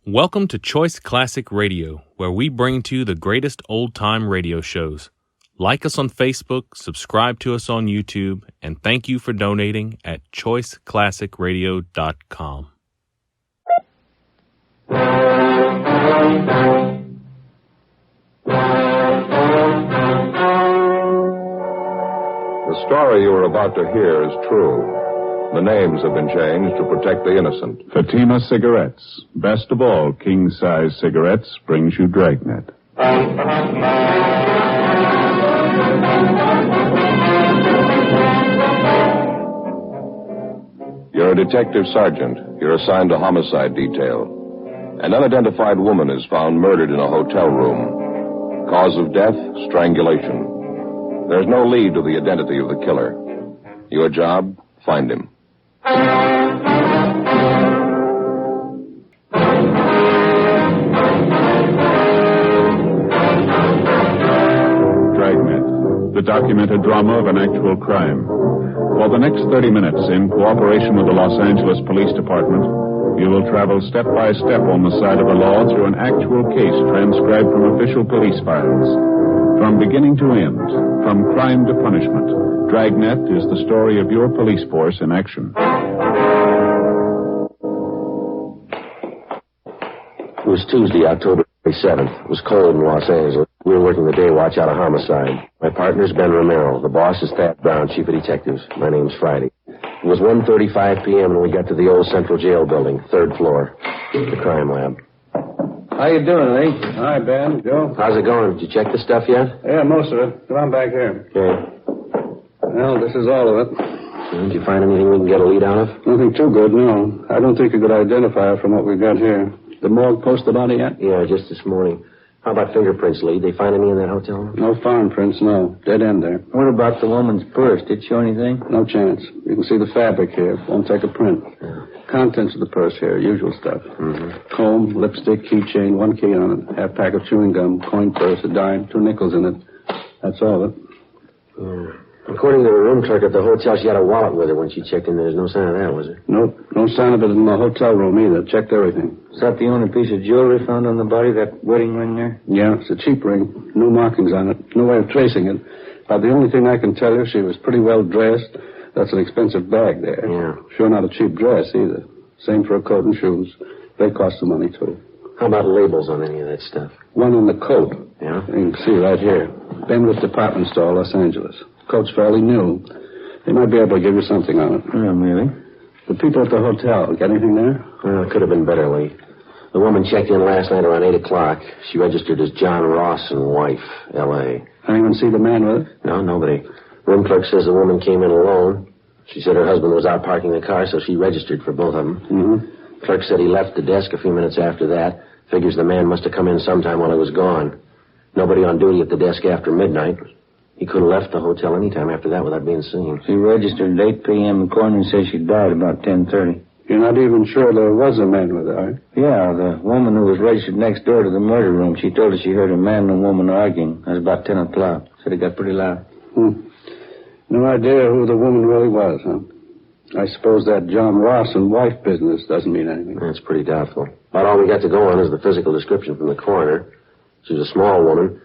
Welcome to Choice Classic Radio, where we bring to you the greatest old-time radio shows. Like us on Facebook, subscribe to us on YouTube, and thank you for donating at choiceclassicradio.com. The story you are about to hear is true. The names have been changed to protect the innocent. Fatima Cigarettes. Best of all, king-size cigarettes brings you Dragnet. You're a detective sergeant. You're assigned to homicide detail. An unidentified woman is found murdered in a hotel room. Cause of death, strangulation. There's no lead to the identity of the killer. Your job, find him. Dragnet, the documented drama of an actual crime. For the next 30 minutes, in cooperation with the Los Angeles Police Department, you will travel step by step on the side of the law through an actual case transcribed from official police files. From beginning to end, from crime to punishment, Dragnet is the story of your police force in action. It was Tuesday, October 27th. It was cold in Los Angeles. We were working the day watch out of homicide. My partner's Ben Romero. The boss is Thad Brown, chief of detectives. My name's Friday. It was 1:35 p.m. and we got to the old Central Jail building, 3rd floor, the crime lab. How you doing, Lee? Hi, Ben. Joe? How's it going? Did you check the stuff yet? Yeah, most of it. Come on back here. Okay. Well, this is all of it. Did you find anything we can get a lead out of? Nothing too good, no. I don't think you could identify her from what we've got here. The morgue post the body yet? Yeah, just this morning. How about fingerprints, Lee? They find any in that hotel room? No foreign prints, no. Dead end there. What about the woman's purse? Did it show anything? No chance. You can see the fabric here. Won't take a print. Yeah. Contents of the purse here, usual stuff. Mm-hmm. Comb, lipstick, keychain, 1 key on it, half pack of chewing gum, coin purse, a dime, 2 nickels in it. That's all of it. Yeah. According to the room clerk at the hotel, she had a wallet with her when she checked in. There's no sign of that, was there? Nope. No sign of it in the hotel room either. Checked everything. Is that the only piece of jewelry found on the body, that wedding ring there? Yeah, it's a cheap ring. No markings on it. No way of tracing it. But the only thing I can tell you, she was pretty well dressed. That's an expensive bag there. Yeah. Sure not a cheap dress either. Same for a coat and shoes. They cost some money, too. How about labels on any of that stuff? One on the coat. Yeah? You can see right here. Benwick Department Store, Los Angeles. Coat's fairly new. They might be able to give you something on it. Yeah, maybe. The people at the hotel, get anything there? Well, it could have been better, Lee. The woman checked in last night around 8 o'clock. She registered as John Ross and wife, L.A. Anyone see the man with her? No, nobody. Room clerk says the woman came in alone. She said her husband was out parking the car, so she registered for both of them. Mm-hmm. Clerk said he left the desk a few minutes after that. Figures the man must have come in sometime while he was gone. Nobody on duty at the desk after midnight. He could have left the hotel any time after that without being seen. She registered at 8 p.m. The coroner says she died about 10:30. You're not even sure there was a man with her, are you? Yeah, the woman who was registered next door to the murder room, she told us she heard a man and a woman arguing. That was about 10 o'clock. Said it got pretty loud. No idea who the woman really was, huh? I suppose that John Ross and wife business doesn't mean anything. That's pretty doubtful. About all we got to go on is the physical description from the coroner. She was a small woman,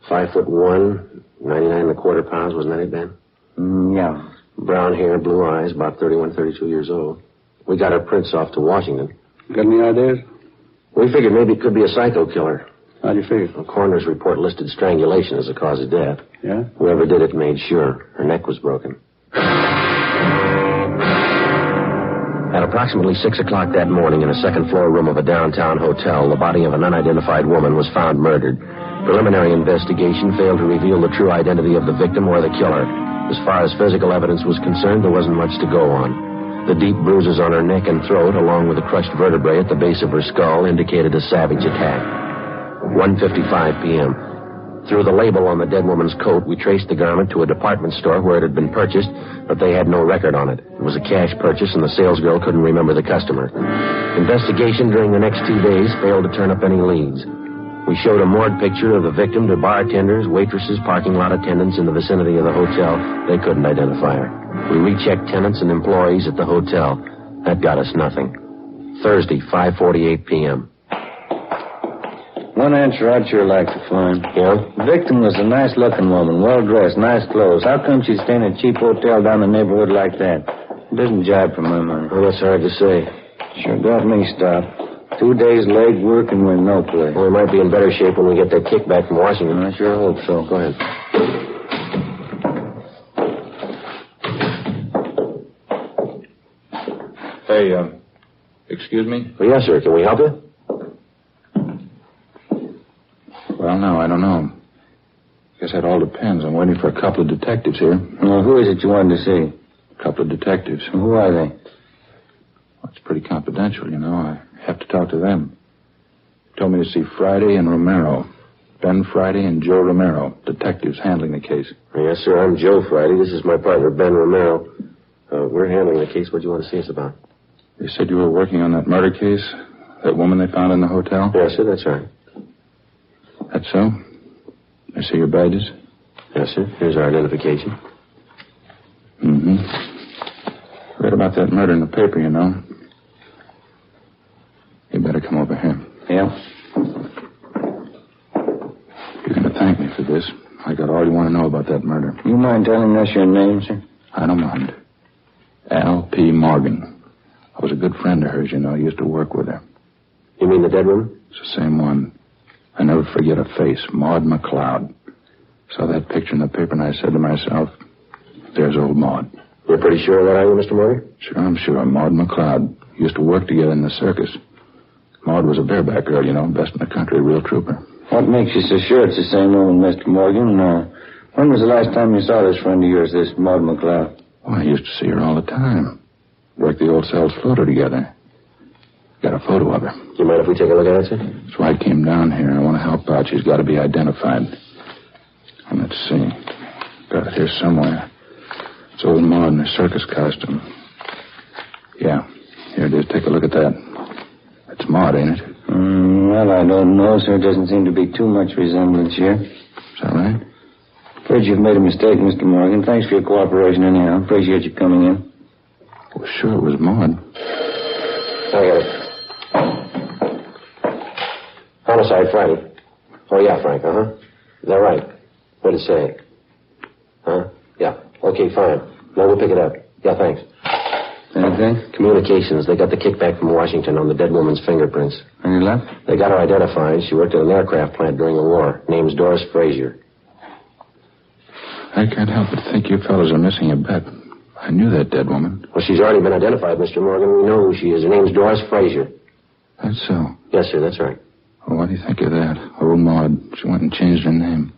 5'1", 99.25 pounds, wasn't that it, Ben? Yeah. Brown hair, blue eyes, about 31, 32 years old. We got her prints off to Washington. Got any ideas? We figured maybe it could be a psycho killer. How do you figure? The coroner's report listed strangulation as the cause of death. Yeah? Whoever did it made sure her neck was broken. At approximately 6 o'clock that morning in a second-floor room of a downtown hotel, the body of an unidentified woman was found murdered. Preliminary investigation failed to reveal the true identity of the victim or the killer. As far as physical evidence was concerned, there wasn't much to go on. The deep bruises on her neck and throat, along with the crushed vertebrae at the base of her skull, indicated a savage attack. 1:55 p.m. Through the label on the dead woman's coat, we traced the garment to a department store where it had been purchased, but they had no record on it. It was a cash purchase, and the salesgirl couldn't remember the customer. Investigation during the next 2 days failed to turn up any leads. We showed a morgue picture of the victim to bartenders, waitresses, parking lot attendants in the vicinity of the hotel. They couldn't identify her. We rechecked tenants and employees at the hotel. That got us nothing. Thursday, 5:48 p.m. One answer I'd sure like to find. Yeah? The victim was a nice-looking woman, well-dressed, nice clothes. How come she'd stay in a cheap hotel down the neighborhood like that? It doesn't jibe for my money. Well, that's hard to say. Sure got me stopped. 2 days leg work and we're no place. Well, we might be in better shape when we get that kickback from Washington. I sure hope so. Go ahead. Hey, excuse me? Well, yes, sir. Can we help you? Well, no, I don't know. Guess that all depends. I'm waiting for a couple of detectives here. Well, who is it you wanted to see? A couple of detectives. Who are they? Well, it's pretty confidential, you know. I have to talk to them. Told me to see Friday and Romero. Ben Friday and Joe Romero, detectives handling the case. Yes, sir. I'm Joe Friday. This is my partner, Ben Romero. We're handling the case. What do you want to see us about? They said you were working on that murder case? That woman they found in the hotel? Yes, sir. That's right. That's so? I see your badges? Yes, sir. Here's our identification. Mm-hmm. Read about that murder in the paper, you know. You better come over here. Yeah? You're going to thank me for this. I got all you want to know about that murder. You mind telling us your name, sir? I don't mind. Al P. Morgan. I was a good friend of hers, you know. I used to work with her. You mean the dead woman? It's the same one. I never forget her face, Maud McLeod. Saw that picture in the paper and I said to myself, there's old Maud. You're pretty sure of that, are you, Mr. Morgan? Sure, I'm sure. Maud McLeod. Used to work together in the circus. Maud was a bareback girl, you know, best in the country, a real trooper. What makes you so sure it's the same woman, Mr. Morgan? When was the last time you saw this friend of yours, this Maud McLeod? Well, I used to see her all the time. Worked the old cells floater together. Got a photo of her. Do you mind if we take a look at it, sir? That's why I came down here. I want to help out. She's got to be identified. And let's see. Got it here somewhere. It's old Maud in her circus costume. Yeah, here it is. Take a look at that. That's Maud, ain't it? Well, I don't know, sir. Doesn't seem to be too much resemblance here. Is that right? Afraid you've made a mistake, Mr. Morgan. Thanks for your cooperation anyhow. Appreciate you coming in. Well, sure, it was Maud. I got it. Homicide, Friday. Oh, yeah, Frank, uh-huh. Is that right? What did it say? Huh? Yeah. Okay, fine. No, we'll pick it up. Yeah, thanks. Anything? Communications. They got the kickback from Washington on the dead woman's fingerprints. Any luck? They got her identified. She worked at an aircraft plant during the war. Name's Doris Frazier. I can't help but think you fellas are missing a bet. I knew that dead woman. Well, she's already been identified, Mr. Morgan. We know who she is. Her name's Doris Frazier. That's so. Yes, sir, that's right. Well, what do you think of that? Old Maud. She went and changed her name.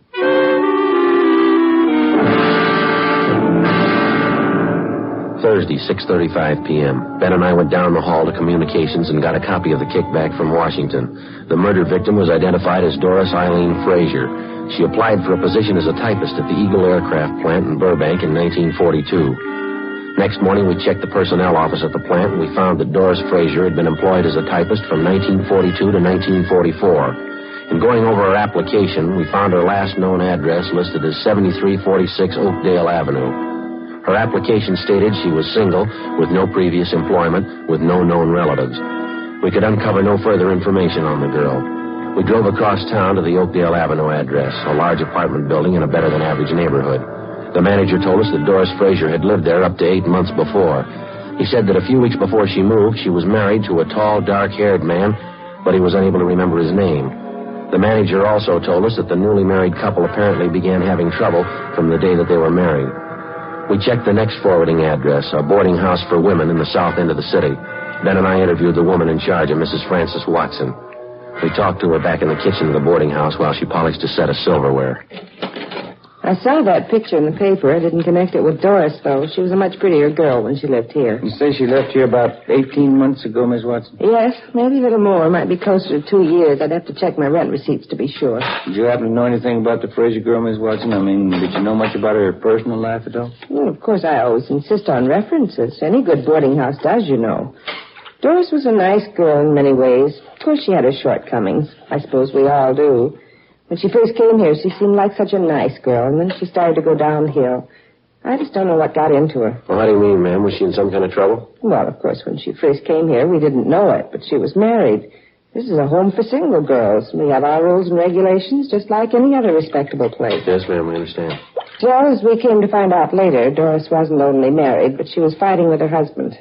Thursday, 6:35 p.m. Ben and I went down the hall to communications and got a copy of the kickback from Washington. The murder victim was identified as Doris Eileen Frazier. She applied for a position as a typist at the Eagle Aircraft Plant in Burbank in 1942. Next morning, we checked the personnel office at the plant, and we found that Doris Frazier had been employed as a typist from 1942 to 1944. In going over her application, we found her last known address listed as 7346 Oakdale Avenue. Her application stated she was single, with no previous employment, with no known relatives. We could uncover no further information on the girl. We drove across town to the Oakdale Avenue address, a large apartment building in a better-than-average neighborhood. The manager told us that Doris Frazier had lived there up to 8 months before. He said that a few weeks before she moved, she was married to a tall, dark-haired man, but he was unable to remember his name. The manager also told us that the newly married couple apparently began having trouble from the day that they were married. We checked the next forwarding address, a boarding house for women in the south end of the city. Ben and I interviewed the woman in charge, a Mrs. Frances Watson. We talked to her back in the kitchen of the boarding house while she polished a set of silverware. I saw that picture in the paper. I didn't connect it with Doris, though. She was a much prettier girl when she lived here. You say she left here about 18 months ago, Miss Watson? Yes, maybe a little more. Might be closer to 2 years. I'd have to check my rent receipts to be sure. Did you happen to know anything about the Frazier girl, Miss Watson? I mean, did you know much about her personal life at all? Well, of course, I always insist on references. Any good boarding house does, you know. Doris was a nice girl in many ways. Of course, she had her shortcomings. I suppose we all do. When she first came here, she seemed like such a nice girl, and then she started to go downhill. I just don't know what got into her. Well, how do you mean, ma'am? Was she in some kind of trouble? Well, of course, when she first came here, we didn't know it, but she was married. This is a home for single girls. We have our rules and regulations just like any other respectable place. Yes, ma'am, I understand. Well, as we came to find out later, Doris wasn't only married, but she was fighting with her husband.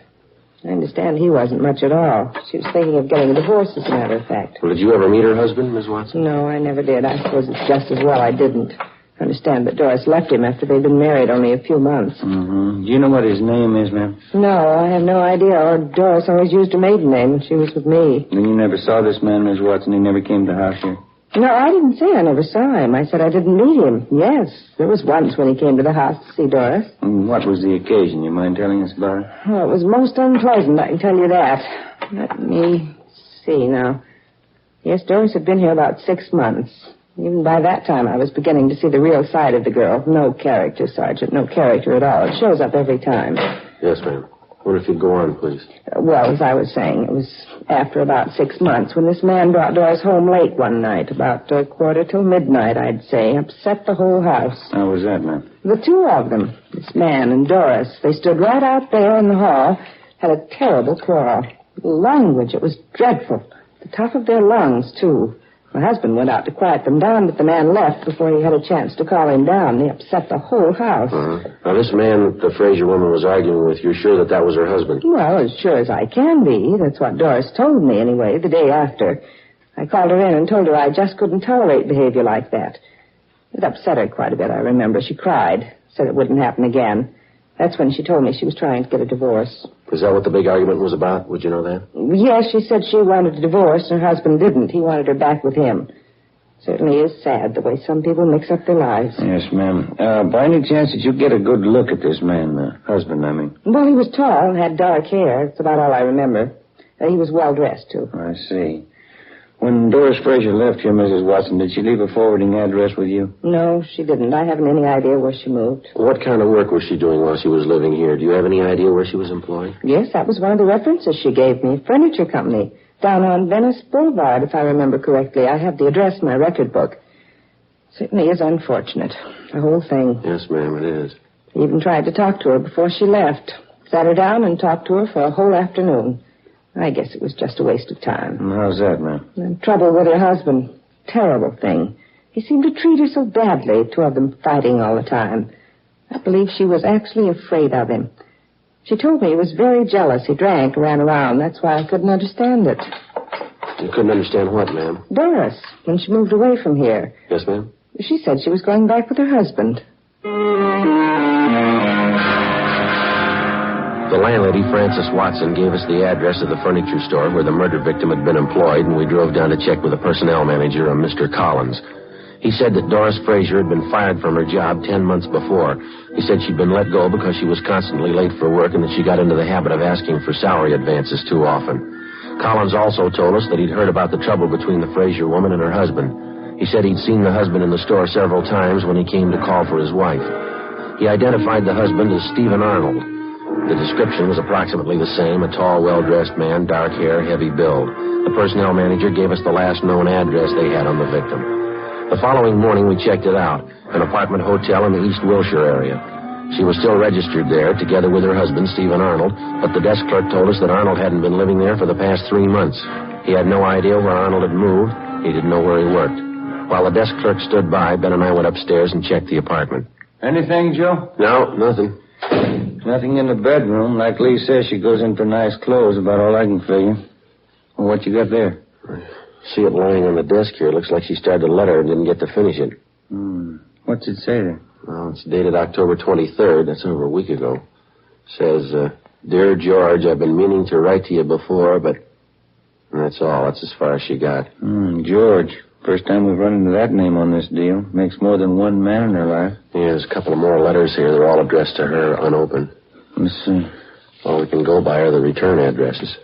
I understand he wasn't much at all. She was thinking of getting a divorce, as a matter of fact. Well, did you ever meet her husband, Miss Watson? No, I never did. I suppose it's just as well I didn't. I understand that Doris left him after they'd been married only a few months. Mm-hmm. Do you know what his name is, ma'am? No, I have no idea. Doris always used her maiden name when she was with me. Then you never saw this man, Miss Watson? He never came to the house here? No, I didn't say I never saw him. I said I didn't meet him. Yes, there was once when he came to the house to see Doris. And what was the occasion? You mind telling us about it? Oh, it was most unpleasant, I can tell you that. Let me see now. Yes, Doris had been here about 6 months. Even by that time, I was beginning to see the real side of the girl. No character, Sergeant. No character at all. It shows up every time. Yes, ma'am. What if you'd go on, please? Well, as I was saying, it was after about 6 months when this man brought Doris home late one night, about midnight, I'd say. Upset the whole house. How was that, ma'am? The two of them, this man and Doris, they stood right out there in the hall, had a terrible quarrel. The language, it was dreadful. The top of their lungs, too. My husband went out to quiet them down, but the man left before he had a chance to call him down. They upset the whole house. Uh-huh. Now, this man the Fraser woman was arguing with, you're sure that was her husband? Well, as sure as I can be. That's what Doris told me, anyway, the day after. I called her in and told her I just couldn't tolerate behavior like that. It upset her quite a bit, I remember. She cried, said it wouldn't happen again. That's when she told me she was trying to get a divorce. Is that what the big argument was about? Would you know that? Yes, she said she wanted a divorce, and her husband didn't. He wanted her back with him. Certainly is sad, the way some people mix up their lives. Yes, ma'am. By any chance, did you get a good look at this man, husband, I mean? Well, he was tall and had dark hair. That's about all I remember. He was well-dressed, too. I see. When Doris Fraser left here, Mrs. Watson, did she leave a forwarding address with you? No, she didn't. I haven't any idea where she moved. What kind of work was she doing while she was living here? Do you have any idea where she was employed? Yes, that was one of the references she gave me. Furniture company. Down on Venice Boulevard, if I remember correctly. I have the address in my record book. Certainly is unfortunate. The whole thing. Yes, ma'am, it is. I even tried to talk to her before she left. Sat her down and talked to her for a whole afternoon. I guess it was just a waste of time. How's that, ma'am? And trouble with her husband. Terrible thing. He seemed to treat her so badly, two of them fighting all the time. I believe she was actually afraid of him. She told me he was very jealous. He drank, ran around. That's why I couldn't understand it. You couldn't understand what, ma'am? Doris, when she moved away from here. Yes, ma'am? She said she was going back with her husband. The landlady, Frances Watson, gave us the address of the furniture store where the murder victim had been employed, and we drove down to check with the personnel manager, a Mr. Collins. He said that Doris Fraser had been fired from her job 10 months before. He said she'd been let go because she was constantly late for work and that she got into the habit of asking for salary advances too often. Collins also told us that he'd heard about the trouble between the Fraser woman and her husband. He said he'd seen the husband in the store several times when he came to call for his wife. He identified the husband as Stephen Arnold. The description was approximately the same, a tall, well-dressed man, dark hair, heavy build. The personnel manager gave us the last known address they had on the victim. The following morning, we checked it out, an apartment hotel in the East Wilshire area. She was still registered there, together with her husband, Stephen Arnold, but the desk clerk told us that Arnold hadn't been living there for the past 3 months. He had no idea where Arnold had moved. He didn't know where he worked. While the desk clerk stood by, Ben and I went upstairs and checked the apartment. Anything, Joe? No, nothing. Nothing in the bedroom. Like Lee says, she goes in for nice clothes, about all I can figure. Well, what you got there? See it lying on the desk here. It looks like she started a letter and didn't get to finish it. What's it say there? Well, it's dated October 23rd. That's over a week ago. It says, Dear George, I've been meaning to write to you before, but... And that's all. That's as far as she got. George. First time we've run into that name on this deal. Makes more than one man in her life. Yeah, there's a couple of more letters here. They're all addressed to her, unopened. Let's see. All we can go by are the return addresses.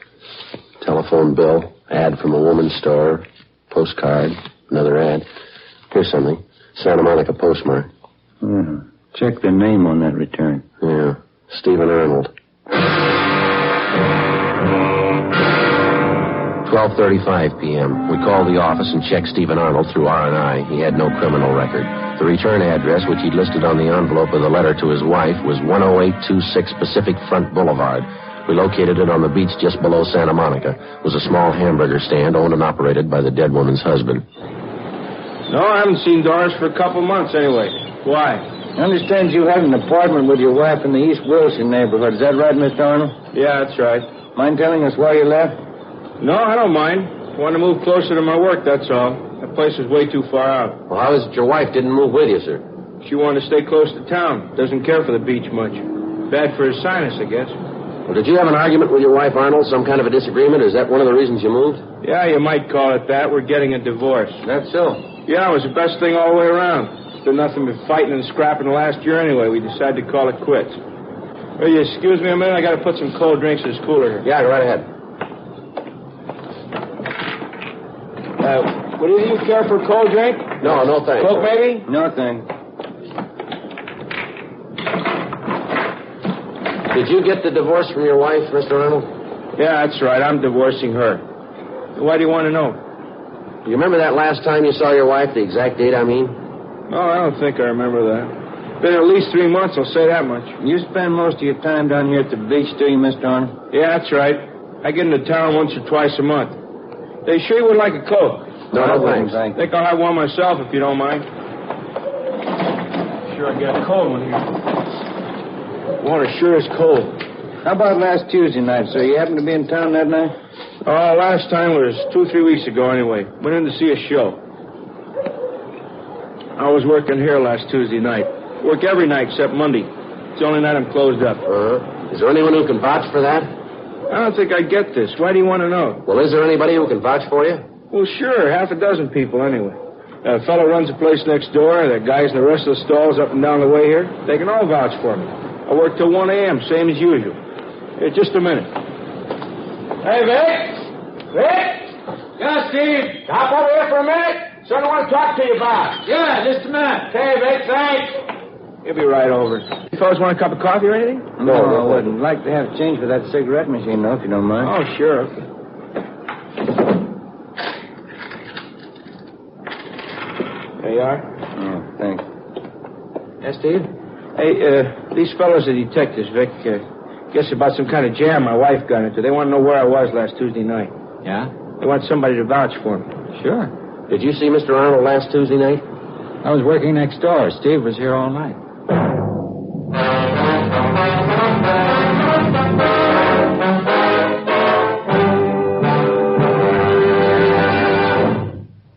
Telephone bill, ad from a woman's store, postcard, another ad. Here's something. Santa Monica postmark. Check the name on that return. Yeah, Stephen Arnold. 12:35 p.m. We called the office and checked Stephen Arnold through R&I. He had no criminal record. The return address, which he'd listed on the envelope of the letter to his wife, was 10826 Pacific Front Boulevard. We located it on the beach just below Santa Monica. It was a small hamburger stand owned and operated by the dead woman's husband. No, I haven't seen Doris for a couple months anyway. Why? I understand you had an apartment with your wife in the East Wilson neighborhood. Is that right, Mr. Arnold? Yeah, that's right. Mind telling us why you left? No, I don't mind. I want to move closer to my work, that's all. That place is way too far out. Well, how is it your wife didn't move with you, sir? She wanted to stay close to town. Doesn't care for the beach much. Bad for his sinus, I guess. Well, did you have an argument with your wife, Arnold? Some kind of a disagreement? Is that one of the reasons you moved? Yeah, you might call it that. We're getting a divorce. That's so. Yeah, it was the best thing all the way around. It's been nothing but fighting and scrapping the last year anyway. We decided to call it quits. Will you excuse me a minute? I got to put some cold drinks in this cooler here. Yeah, go right ahead. Would either of you care for a cold drink? No, no thanks. Coke, maybe? No, thanks. Did you get the divorce from your wife, Mr. Arnold? Yeah, that's right. I'm divorcing her. Why do you want to know? You remember that last time you saw your wife, the exact date, I mean? No, I don't think I remember that. Been at least 3 months, I'll say that much. You spend most of your time down here at the beach, do you, Mr. Arnold? Yeah, that's right. I get into town once or twice a month. They sure you would like a Coke? No, thanks. I think I'll have one myself if you don't mind. Sure, I got a cold one here. Water sure is cold. How about last Tuesday night, sir? You happened to be in town that night? Oh, last time was 2-3 weeks ago anyway. Went in to see a show. I was working here last Tuesday night. Work every night except Monday. It's the only night I'm closed up. Is there anyone who can vouch for that? I don't think I get this. Why do you want to know? Well, is there anybody who can vouch for you? Well, sure. Half a dozen people anyway. A fellow runs a place next door. The guys in the rest of the stalls up and down the way here. They can all vouch for me. I work till 1 a.m., same as usual. Here, just a minute. Hey, Vic! Vic! Yeah, Steve? Hop over here for a minute. Something I want to talk to you about. Yeah, just a minute. Okay, Vic, thanks. He'll be right over. You fellas want a cup of coffee or anything? No, I wouldn't. Like to have change for that cigarette machine, though, if you don't mind. Oh, sure. Okay. There you are. Oh, thanks. Yeah, Steve? Hey, these fellows are detectives, Vic. Guess about some kind of jam my wife got into. They want to know where I was last Tuesday night. Yeah? They want somebody to vouch for me. Sure. Did you see Mr. Arnold last Tuesday night? I was working next door. Steve was here all night.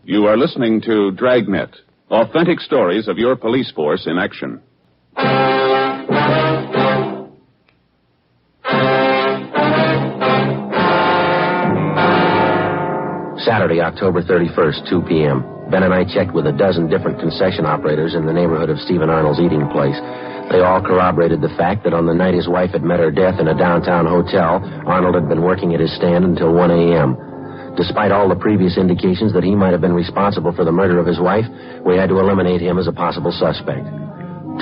You are listening to Dragnet, authentic stories of your police force in action. Saturday, October 31st, 2 p.m. Ben and I checked with a dozen different concession operators in the neighborhood of Stephen Arnold's eating place. They all corroborated the fact that on the night his wife had met her death in a downtown hotel, Arnold had been working at his stand until 1 a.m. Despite all the previous indications that he might have been responsible for the murder of his wife, we had to eliminate him as a possible suspect.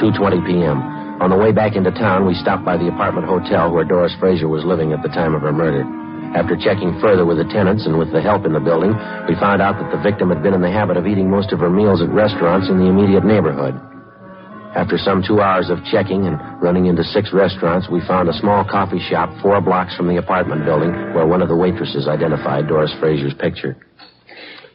2:20 p.m. On the way back into town, we stopped by the apartment hotel where Doris Frazier was living at the time of her murder. After checking further with the tenants and with the help in the building, we found out that the victim had been in the habit of eating most of her meals at restaurants in the immediate neighborhood. After some 2 hours of checking and running into 6 restaurants, we found a small coffee shop 4 blocks from the apartment building where one of the waitresses identified Doris Frazier's picture.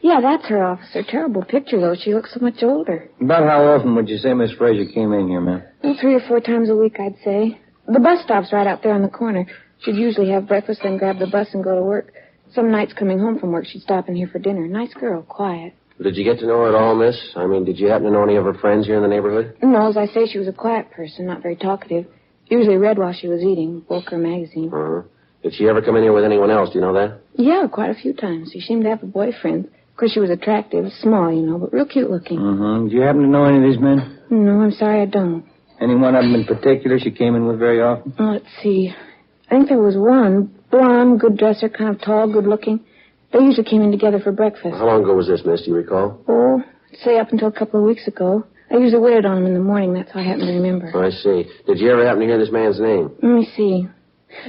Yeah, that's her, officer. Terrible picture, though. She looks so much older. About how often would you say Miss Frazier came in here, ma'am? Well, 3 or 4 times a week, I'd say. The bus stop's right out there on the corner. She'd usually have breakfast, then grab the bus and go to work. Some nights coming home from work, she'd stop in here for dinner. Nice girl, quiet. Did you get to know her at all, miss? I mean, did you happen to know any of her friends here in the neighborhood? No, as I say, she was a quiet person, not very talkative. Usually read while she was eating, book or magazine. Uh-huh. Did she ever come in here with anyone else? Do you know that? Yeah, quite a few times. She seemed to have a boyfriend. Of course, she was attractive, small, you know, but real cute looking. Mm-hmm. Do you happen to know any of these men? No, I'm sorry, I don't. Any one of them in particular she came in with very often? Oh, let's see. I think there was one. Blonde, good dresser, kind of tall, good looking. They usually came in together for breakfast. How long ago was this, miss? Do you recall? Oh, I'd say up until a couple of weeks ago. I usually waited on him in the morning. That's how I happen to remember. Oh, I see. Did you ever happen to hear this man's name? Let me see.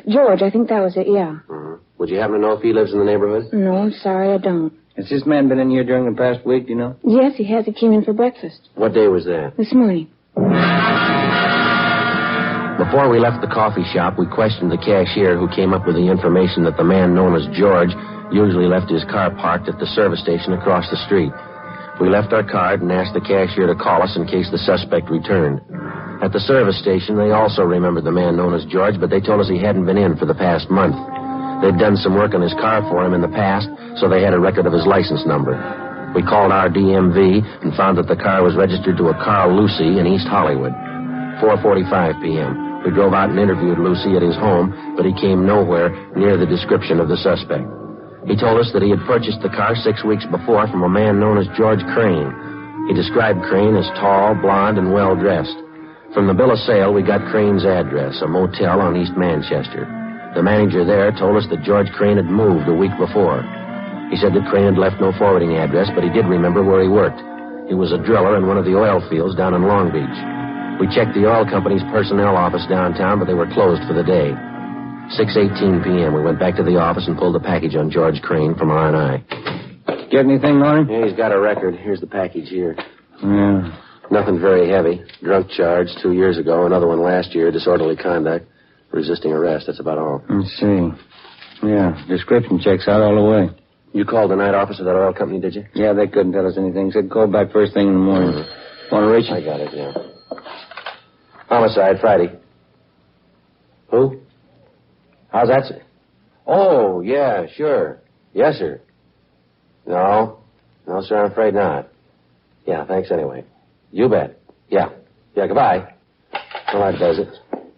George, I think that was it, yeah. Uh-huh. Would you happen to know if he lives in the neighborhood? No, I'm sorry, I don't. Has this man been in here during the past week, do you know? Yes, he has. He came in for breakfast. What day was that? This morning. The Before we left the coffee shop, we questioned the cashier who came up with the information that the man known as George usually left his car parked at the service station across the street. We left our card and asked the cashier to call us in case the suspect returned. At the service station, they also remembered the man known as George, but they told us he hadn't been in for the past month. They'd done some work on his car for him in the past, so they had a record of his license number. We called our DMV and found that the car was registered to a Carl Lucy in East Hollywood. 4:45 p.m. We drove out and interviewed Lucy at his home, but he came nowhere near the description of the suspect. He told us that he had purchased the car 6 weeks before from a man known as George Crane. He described Crane as tall, blond, and well-dressed. From the bill of sale, we got Crane's address, a motel on East Manchester. The manager there told us that George Crane had moved a week before. He said that Crane had left no forwarding address, but he did remember where he worked. He was a driller in one of the oil fields down in Long Beach. We checked the oil company's personnel office downtown, but they were closed for the day. 6:18 p.m. We went back to the office and pulled the package on George Crane from R&I. Get anything on him? Yeah, he's got a record. Here's the package here. Yeah. Nothing very heavy. Drunk charge 2 years ago. Another one last year. Disorderly conduct. Resisting arrest. That's about all. Let's see. Yeah, description checks out all the way. You called the night office of that oil company, did you? Yeah, they couldn't tell us anything. Said call back first thing in the morning. Want to reach him? I got it, yeah. Homicide, Friday. Who? How's that, sir? Oh, yeah, sure. Yes, sir. No, sir, I'm afraid not. Yeah, thanks anyway. You bet. Yeah, goodbye. Well, that does it.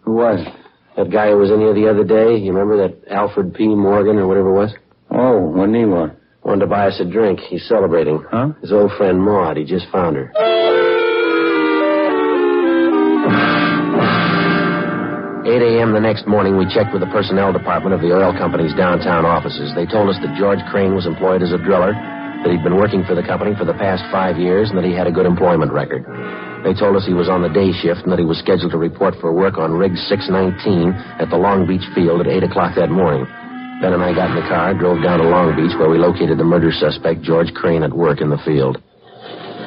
Who was it? That guy who was in here the other day, you remember that Alfred P. Morgan or whatever it was? Oh, what did he want? Wanted to buy us a drink. He's celebrating. Huh? His old friend Maud. He just found her. 8 a.m. the next morning, we checked with the personnel department of the oil company's downtown offices. They told us that George Crane was employed as a driller, that he'd been working for the company for the past 5 years, and that he had a good employment record. They told us he was on the day shift and that he was scheduled to report for work on Rig 619 at the Long Beach field at 8 o'clock that morning. Ben and I got in the car, drove down to Long Beach, where we located the murder suspect, George Crane, at work in the field.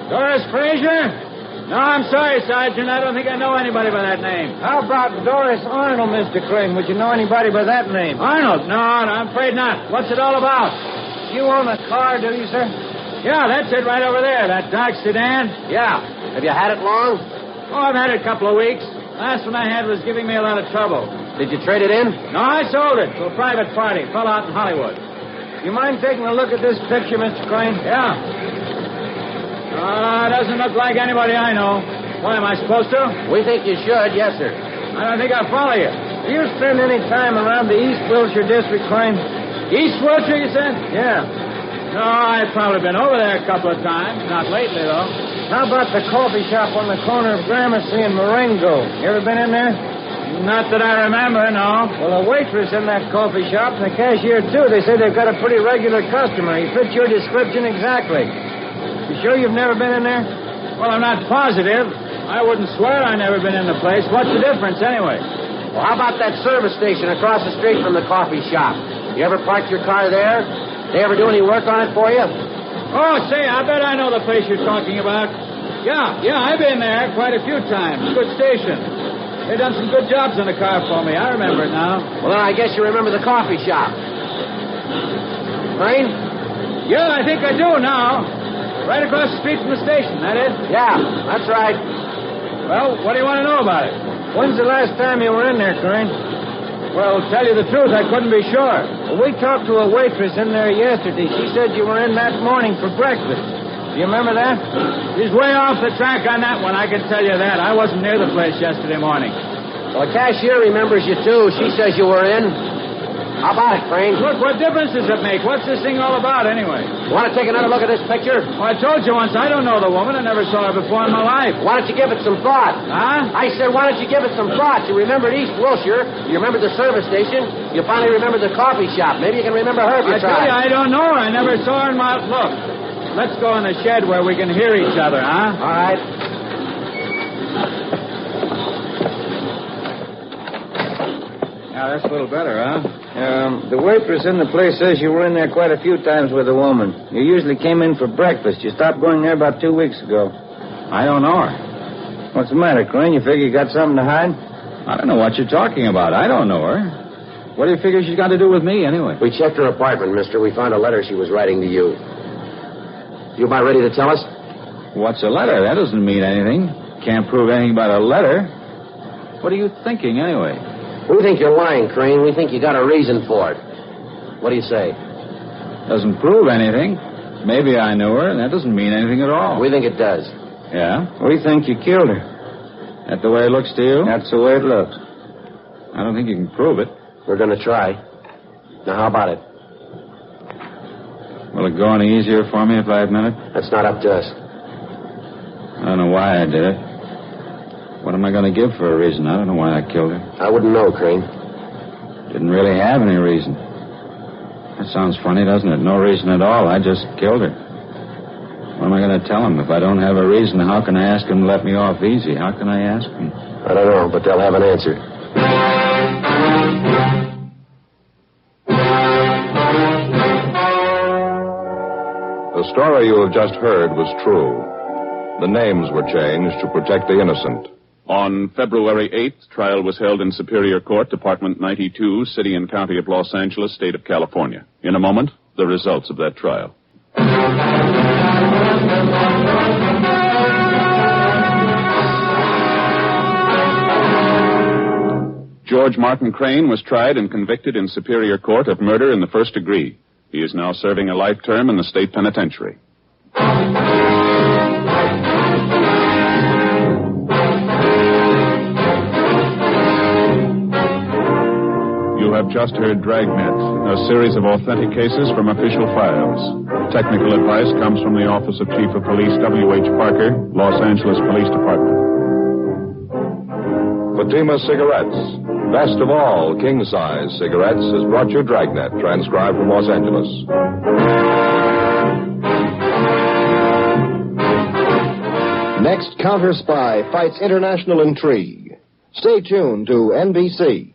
Doris Frazier? No, I'm sorry, Sergeant. I don't think I know anybody by that name. How about Doris Arnold, Mr. Crane? Would you know anybody by that name? Arnold? No, I'm afraid not. What's it all about? You own a car, do you, sir? Yeah, that's it right over there, that dark sedan. Yeah. Have you had it long? Oh, I've had it a couple of weeks. Last one I had was giving me a lot of trouble. Did you trade it in? No, I sold it to a private party. Fell out in Hollywood. You mind taking a look at this picture, Mr. Crane? Yeah. Doesn't look like anybody I know. Why, am I supposed to? We think you should, yes, sir. I don't think I'll follow you. Do you spend any time around the East Wilshire district, Crane? East Wilshire, you said? Yeah. No, I've probably been over there a couple of times. Not lately, though. How about the coffee shop on the corner of Gramercy and Marengo? You ever been in there? Not that I remember, no. Well, a waitress in that coffee shop and the cashier, too. They say they've got a pretty regular customer. He fits your description exactly. You sure you've never been in there? Well, I'm not positive. I wouldn't swear I've never been in the place. What's the difference, anyway? Well, how about that service station across the street from the coffee shop? You ever parked your car there? They ever do any work on it for you? Oh, say, I bet I know the place you're talking about. Yeah, I've been there quite a few times. Good station. They've done some good jobs on the car for me. I remember it now. Well, then I guess you remember the coffee shop. Crane? Yeah, I think I do now. Right across the street from the station, that is? Yeah, that's right. Well, what do you want to know about it? When's the last time you were in there, Crane? Well, tell you the truth, I couldn't be sure. Well, we talked to a waitress in there yesterday. She said you were in that morning for breakfast. Do you remember that? She's way off the track on that one, I can tell you that. I wasn't near the place yesterday morning. Well, the cashier remembers you, too. She says you were in. How about it, Crane? Look, what difference does it make? What's this thing all about, anyway? Want to take another look at this picture? Well, I told you once, I don't know the woman. I never saw her before in my life. Why don't you give it some thought? Huh? I said, why don't you give it some thought? You remembered East Wilshire. You remembered the service station. You finally remembered the coffee shop. Maybe you can remember her if you try. I tell you, I don't know her. I never saw her in my... Look, let's go in the shed where we can hear each other, huh? All right. Yeah, that's a little better, huh? The waitress in the place says you were in there quite a few times with a woman. You usually came in for breakfast. You stopped going there about 2 weeks ago. I don't know her. What's the matter, Crane? You figure you got something to hide? I don't know what you're talking about. I don't know her. What do you figure she's got to do with me, anyway? We checked her apartment, mister. We found a letter she was writing to you. You about ready to tell us? What's a letter? That doesn't mean anything. Can't prove anything about a letter. What are you thinking, anyway? We think you're lying, Crane. We think you got a reason for it. What do you say? Doesn't prove anything. Maybe I knew her, and that doesn't mean anything at all. We think it does. Yeah? We think you killed her. That the way it looks to you? That's the way it looks. I don't think you can prove it. We're going to try. Now, how about it? Will it go any easier for me if I admit it? That's not up to us. I don't know why I did it. What am I going to give for a reason? I don't know why I killed her. I wouldn't know, Crane. Didn't really have any reason. That sounds funny, doesn't it? No reason at all. I just killed her. What am I going to tell him? If I don't have a reason, how can I ask him to let me off easy? How can I ask him? I don't know, but they'll have an answer. The story you have just heard was true. The names were changed to protect the innocent. On February 8th, trial was held in Superior Court, Department 92, City and County of Los Angeles, State of California. In a moment, the results of that trial. George Martin Crane was tried and convicted in Superior Court of murder in the first degree. He is now serving a life term in the state penitentiary. You have just heard Dragnet, a series of authentic cases from official files. Technical advice comes from the Office of Chief of Police W.H. Parker, Los Angeles Police Department. Fatima Cigarettes, best of all king-size cigarettes, has brought you Dragnet, transcribed from Los Angeles. Next, Counter Spy fights international intrigue. Stay tuned to NBC.